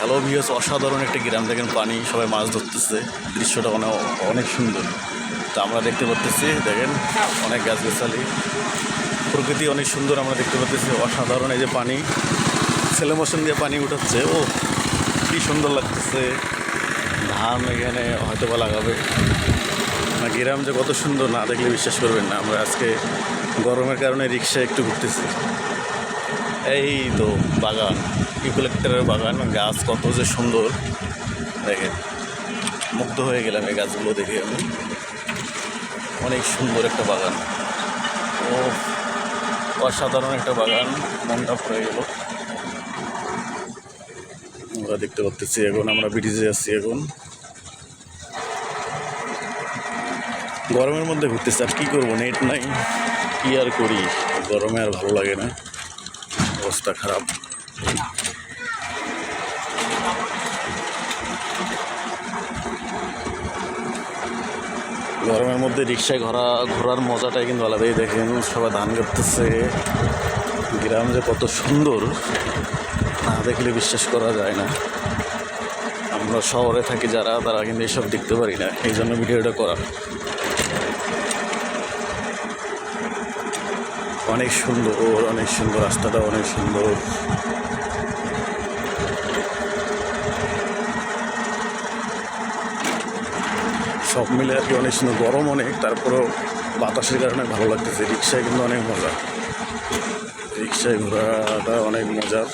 Hello viewers, অসাধারণ একটা গ্রাম, দেখেন পানি, সবাই মাছ ধরতেছে, দৃশ্যটা অনেক সুন্দর। তো আমরা দেখতে পাচ্তেছি, দেখেন অনেক গাছগাছালি, প্রকৃতি অনেক সুন্দর আমরা দেখতে পাচ্তেছি। অসাধারণ এই যে পানি, স্লো মোশন দিয়ে পানি উঠাচ্ছে, ও কী সুন্দর লাগতেছে। ধান এখানে হয়তো বা লাগাবে না। গ্রাম যে কত সুন্দর না দেখলে বিশ্বাস করবেন না। আমরা আজকে গরমের কারণে রিক্সায় একটু ঘুরতেছি। এই তো বাগান, ইউক্যালিপটাসের বাগান, গাছ কত যে সুন্দর দেখেন, মুগ্ধ হয়ে গেলাম এই গাছগুলো দেখে আমি। অনেক সুন্দর একটা বাগান, ও অসাধারণ একটা বাগান, মনটা পড়ে গেল। আমরা দেখতে পাচ্ছি এখন আমরা ব্রিজে আছি। এখন গরমের মধ্যে ঘুরতেছি, আর কী করবো, নেট নাই, কী আর করি, গরমে আর ভালো লাগে না, অবস্থা খারাপ। গরমের মধ্যে রিক্সায় ঘোরার মজাটাই কিন্তু আলাদাই। দেখেন সবাই ধান কাটতেছে, গ্রাম যে কত সুন্দর না দেখলে বিশ্বাস করা যায় না। আমরা শহরে থাকি যারা, তারা কিন্তু এসব দেখতে পারি না, এই জন্য ভিডিওটা করা। অনেক সুন্দর, অনেক সুন্দর, রাস্তাটা অনেক সুন্দর। সব মিলে আর কি অনেক সুন্দর। গরম অনেক, তারপরেও বাতাসের কারণে ভালো লাগতেছে। রিক্সায় কিন্তু অনেক মজা, রিক্সায় ঘোরাটা অনেক মজার।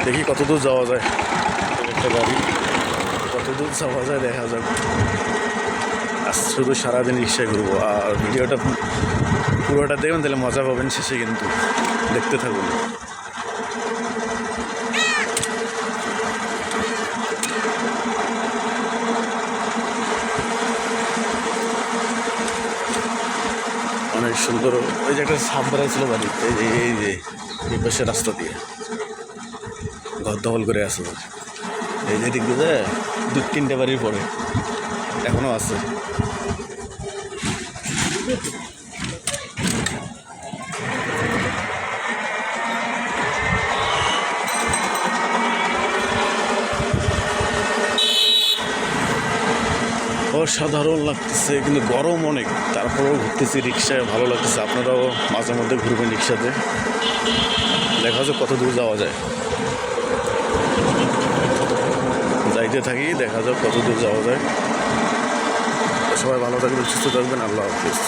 দেখি কতদূর যাওয়া যায়, একটা গাড়ি কতদূর যাওয়া যায় দেখা যাক। আজ শুধু সারাদিন রিক্সায় ঘুরবো, আর ভিডিওটা পুরোটা দেখবেন, তাহলে মজা পাবেন শেষে, কিন্তু দেখতে থাকুন। অনেক সুন্দর। ওই যে একটা সাপ বেড়াইছিল বাড়ি, এই যে এই পাশে রাস্তা দিয়ে ঘর দখল করে আছে। এই যে দিক দিয়ে 2-3টে বাড়ির পরে এখনও আছে। অসাধারণ লাগতেছে, কিন্তু গরম অনেক, তারপরেও ঘুরতেছি রিক্সায়, ভালো লাগতেছে। আপনারাও মাঝে মধ্যে ঘুরবেন রিক্সাতে, দেখা যাক কত দূর যাওয়া যায়। যাইতে থাকি, দেখা যাক কত দূর যাওয়া যায়। সবাই ভালো থাকবেন, সুস্থ থাকবেন, আল্লাহ হাফিজ।